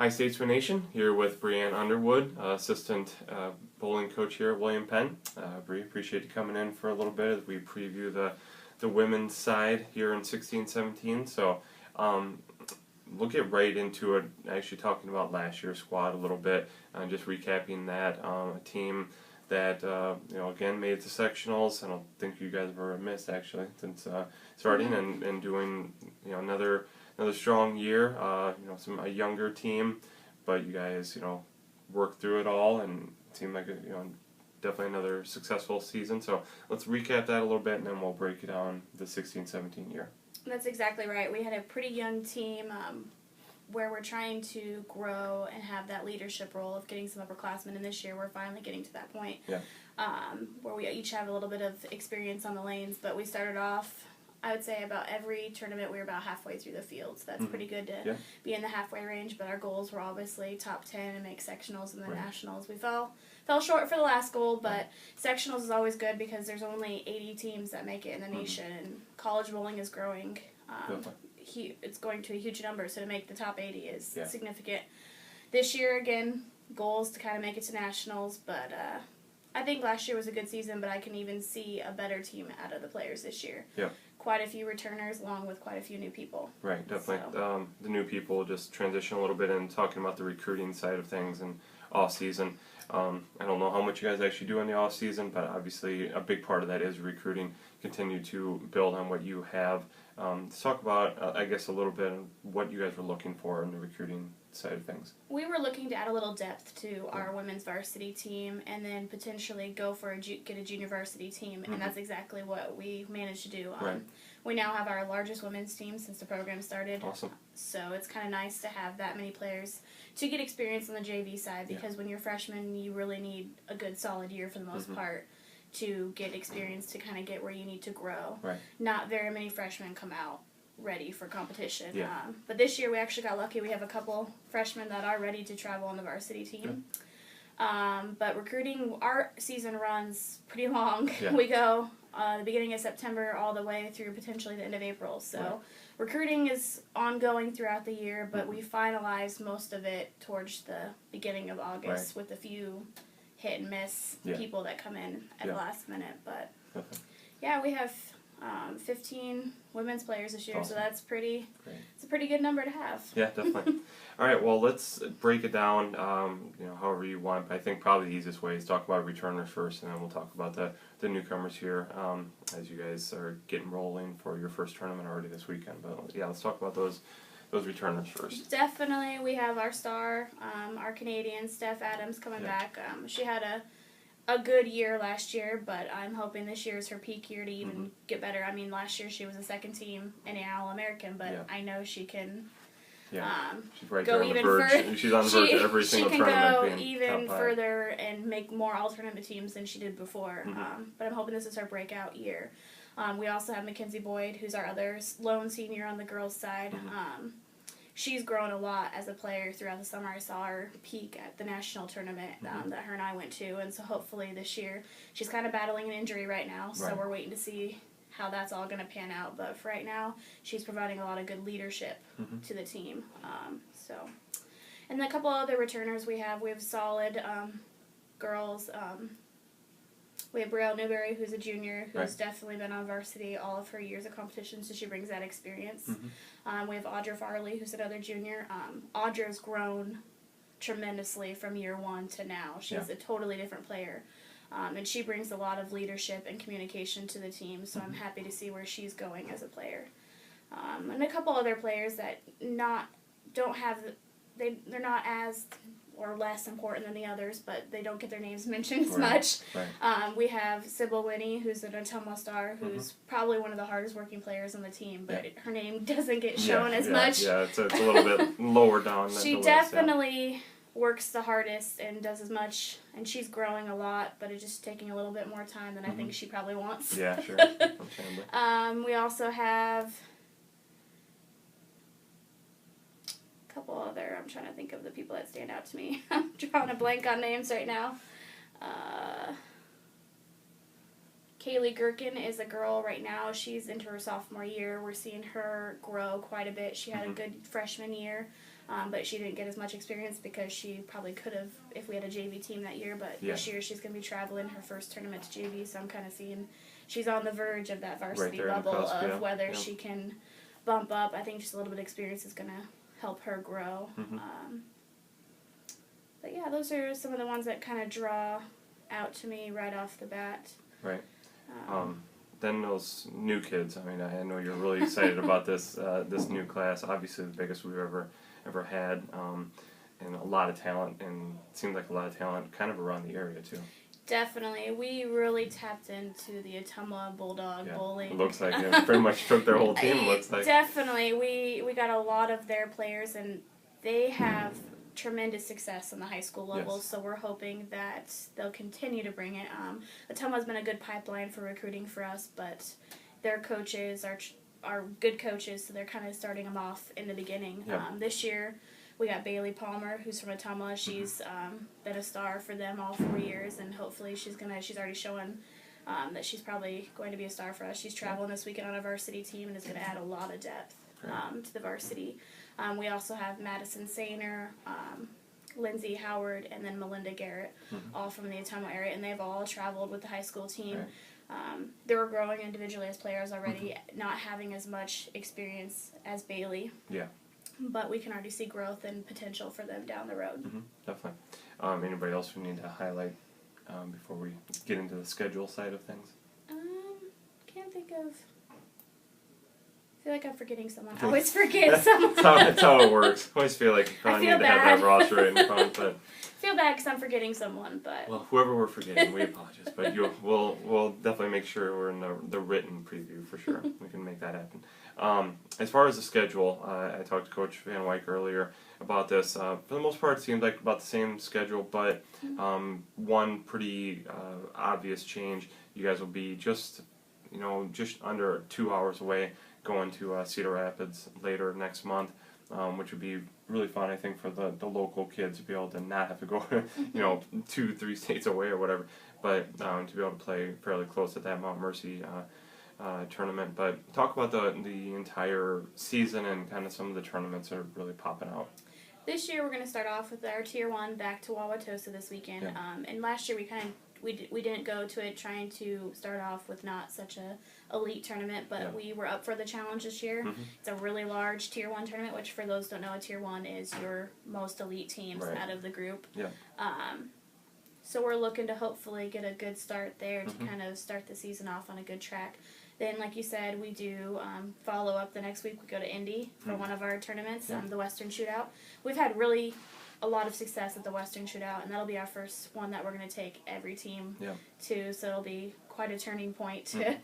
Hi, Statesman Nation. Here with Breanne Underwood, assistant bowling coach here at William Penn. Bree, appreciate you coming in for a little bit as we preview the women's side here in 16-17. So we'll get right into it, actually talking about last year's squad a little bit, just recapping that. A team that, again, made it to sectionals. I don't think you guys have ever missed, actually, since starting and doing, another strong year. A younger team, but you guys, worked through it all and it seemed like definitely another successful season. So let's recap that a little bit, and then we'll break it down the 16-17 year. That's exactly right. We had a pretty young team where we're trying to grow and have that leadership role of getting some upperclassmen. And this year we're finally getting to that point where we each have a little bit of experience on the lanes. But we started off, I would say, about every tournament we were about halfway through the field. So that's pretty good to be in the halfway range. But our goals were obviously top 10 and make sectionals and then nationals. We fell short for the last goal, but sectionals is always good because there's only 80 teams that make it in the nation, and college bowling is growing. It's going to a huge number, so to make the top 80 is significant. This year, again, goals to kind of make it to nationals, but I think last year was a good season, but I can even see a better team out of the players this year. Yeah. Quite a few returners, along with quite a few new people. Right, definitely. So. The new people, just transition a little bit and talking about the recruiting side of things and off-season. I don't know how much you guys actually do in the off-season, but obviously a big part of that is recruiting. Continue to build on what you have. Let's talk about, I guess, a little bit of what you guys were looking for in the recruiting side of things. We were looking to add a little depth to our women's varsity team and then potentially go for get a junior varsity team, and that's exactly what we managed to do. We now have our largest women's team since the program started. Awesome. So it's kind of nice to have that many players to get experience on the JV side, because when you're freshmen, you really need a good solid year for the most part to get experience to kind of get where you need to grow. Right. Not very many freshmen come out ready for competition. But this year we actually got lucky. We have a couple freshmen that are ready to travel on the varsity team. But recruiting, our season runs pretty long. We go the beginning of September all the way through potentially the end of April. So recruiting is ongoing throughout the year, but we finalize most of it towards the beginning of August with a few hit and miss people that come in at the last minute. But we have 15 women's players this year, so that's it's a pretty good number to have. Yeah, definitely. All right, well, let's break it down, however you want. But I think probably the easiest way is talk about returners first, and then we'll talk about the newcomers here as you guys are getting rolling for your first tournament already this weekend. But yeah, let's talk about those returners first. Definitely, we have our star, our Canadian, Steph Adams, coming back. She had a good year last year, but I'm hoping this year is her peak year to even get better. I mean, last year she was a second team All-American, but I know she can she's right go there on even the verge. further. She's on the verge of every single tournament. She can go even further and make more all-tournament teams than she did before. But I'm hoping this is her breakout year. We also have Mackenzie Boyd, who's our other lone senior on the girls' side. She's grown a lot as a player throughout the summer. I saw her peak at the national tournament that her and I went to, and so hopefully this year, she's kind of battling an injury right now, so we're waiting to see how that's all going to pan out. But for right now, she's providing a lot of good leadership to the team. And then a couple other returners we have solid girls. We have Brielle Newberry, who's a junior, who's definitely been on varsity all of her years of competition, so she brings that experience. We have Audra Farley, who's another junior. Audra's grown tremendously from year one to now. She's a totally different player, and she brings a lot of leadership and communication to the team, so I'm happy to see where she's going as a player. And a couple other players that they're not as or less important than the others, but they don't get their names mentioned as much. We have Sybil Winnie, who's an Ottumwa star, who's probably one of the hardest working players on the team, but her name doesn't get shown as much. Yeah, it's a little bit lower down. She definitely works the hardest and does as much, and she's growing a lot, but it's just taking a little bit more time than I think she probably wants. Yeah, sure. We also have couple other, I'm trying to think of the people that stand out to me. I'm drawing a blank on names right now. Kaylee Gherkin is a girl right now. She's into her sophomore year. We're seeing her grow quite a bit. She had a good freshman year. But she didn't get as much experience because she probably could have if we had a JV team that year. But this year she's going to be traveling her first tournament to JV, so I'm kind of seeing she's on the verge of that varsity bubble of whether she can bump up. I think just a little bit of experience is going to help her grow. But yeah, those are some of the ones that kind of draw out to me right off the bat. Right. Then those new kids. I mean, I know you're really excited about this this new class. Obviously, the biggest we've ever had, and a lot of talent, and it seems like a lot of talent kind of around the area too. Definitely, we really tapped into the Ottumwa Bulldog bowling. It looks like it pretty much took their whole team. Looks like definitely, we got a lot of their players, and they have tremendous success on the high school level, so we're hoping that they'll continue to bring it. Ottumwa's been a good pipeline for recruiting for us, but their coaches are good coaches, so they're kind of starting them off in the beginning. This year, we got Bailey Palmer, who's from Ottumwa. She's been a star for them all 4 years, and hopefully she's already showing that she's probably going to be a star for us. She's traveling this weekend on a varsity team and is going to add a lot of depth to the varsity. We also have Madison Sainer, Lindsay Howard, and then Melinda Garrett, all from the Ottumwa area, and they've all traveled with the high school team. They were growing individually as players already, not having as much experience as Bailey. But we can already see growth and potential for them down the road. Definitely. Anybody else we need to highlight before we get into the schedule side of things? Can't think of. I feel like I'm forgetting someone. I always forget someone. That's how it works. I always feel like I need to have that roster right in front. But feel bad because I'm forgetting someone. But well, whoever we're forgetting, we apologize. But we'll definitely make sure we're in the written preview for sure. We can make that happen. As far as the schedule, I talked to Coach Van Wyk earlier about this. For the most part, it seems like about the same schedule, but one pretty obvious change. You guys will be just under 2 hours away, going to Cedar Rapids later next month, which would be really fun, I think, for the local kids to be able to not have to go 2-3 states away or whatever, but to be able to play fairly close at that Mount Mercy tournament. But talk about the entire season and kind of some of the tournaments that are really popping out. This year we're going to start off with our Tier 1 back to Wauwatosa this weekend. And last year we didn't go to it trying to start off with not such a elite tournament, but we were up for the challenge this year. It's a really large Tier 1 tournament, which for those who don't know, a Tier 1 is your most elite teams out of the group. So we're looking to hopefully get a good start there to kind of start the season off on a good track. Then, like you said, we do follow up the next week. We go to Indy for one of our tournaments, the Western Shootout. We've had really a lot of success at the Western Shootout, and that'll be our first one that we're going to take every team to. So it'll be quite a turning point to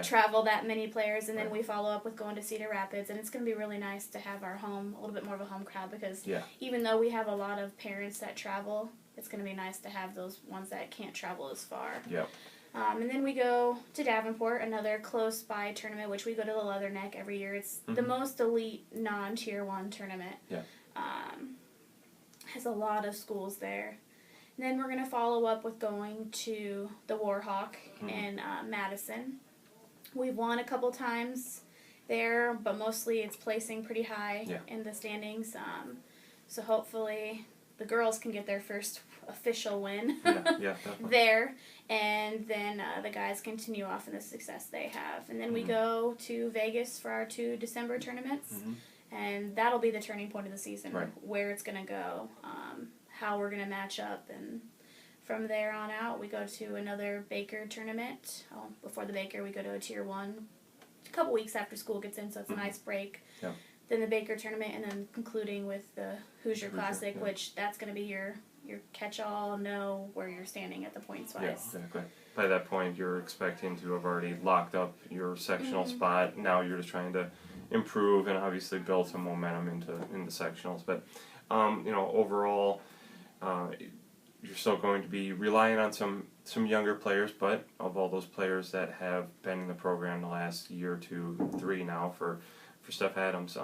travel that many players. And then we follow up with going to Cedar Rapids, and it's going to be really nice to have our home, a little bit more of a home crowd, because even though we have a lot of parents that travel, it's going to be nice to have those ones that can't travel as far. And then we go to Davenport, another close-by tournament, which we go to the Leatherneck every year. It's the most elite non-Tier 1 tournament. Has a lot of schools there. And then we're going to follow up with going to the Warhawk in Madison. We've won a couple times there, but mostly it's placing pretty high in the standings. So hopefully the girls can get their first official win there, and then the guys continue off in the success they have. And then we go to Vegas for our 2 December tournaments, and that'll be the turning point of the season, where it's going to go, how we're going to match up, and from there on out we go to another Baker tournament. Before the Baker we go to a Tier 1 a couple weeks after school gets in, so it's a nice break. Then the Baker tournament, and then concluding with the Hoosier Classic, which that's going to be your catch-all, know where you're standing at the points-wise. Yeah, exactly. By that point, you're expecting to have already locked up your sectional spot. Now you're just trying to improve and obviously build some momentum into sectionals. But, overall, you're still going to be relying on some younger players, but of all those players that have been in the program the last year, 2, 3 now for Steph Adams,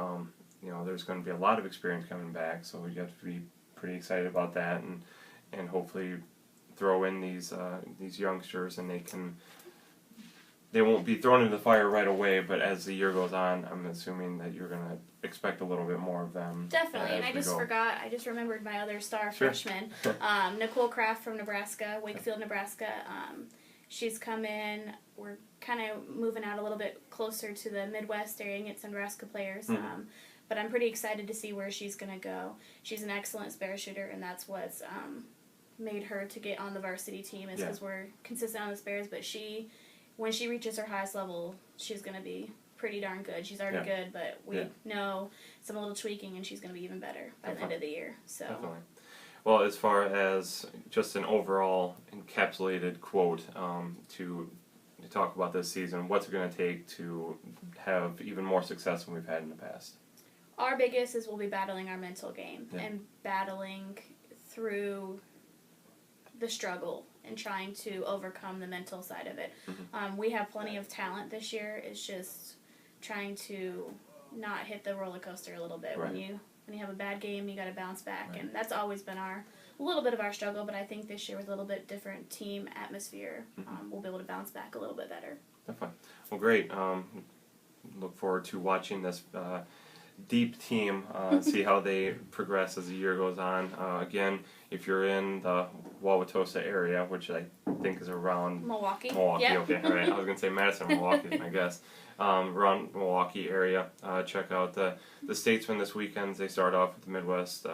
there's going to be a lot of experience coming back, so you have to be pretty excited about that, and hopefully throw in these youngsters, and they they won't be thrown into the fire right away, but as the year goes on, I'm assuming that you're going to expect a little bit more of them. Definitely, and I just remembered my other star freshman, Nicole Kraft from Nebraska, Wakefield, Nebraska. She's come in. We're kind of moving out a little bit closer to the Midwest area and get some Nebraska players. But I'm pretty excited to see where she's going to go. She's an excellent spare shooter, and that's what's made her to get on the varsity team is because we're consistent on the spares, but when she reaches her highest level, she's going to be pretty darn good. She's already good, but we know some little tweaking, and she's going to be even better by the end of the year. So. Definitely. Well, as far as just an overall encapsulated quote to talk about this season, what's it going to take to have even more success than we've had in the past? Our biggest is we'll be battling our mental game and battling through the struggle and trying to overcome the mental side of it. We have plenty of talent this year. It's just trying to not hit the roller coaster a little bit. When you have a bad game, you got to bounce back, and that's always been a little bit of our struggle. But I think this year with a little bit different team atmosphere, we'll be able to bounce back a little bit better. Definitely. Well, great. Look forward to watching this deep team, see how they progress as the year goes on. Again, if you're in the Wauwatosa area, which I think is around Milwaukee, okay, all right. I was going to say Madison, Milwaukee is my guess. Around Milwaukee area, check out the Statesman this weekend. They start off with the Midwest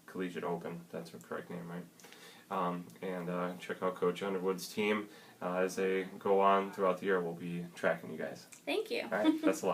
Collegiate Open. That's the correct name, right? And check out Coach Underwood's team as they go on throughout the year. We'll be tracking you guys. Thank you. All right, that's a lot.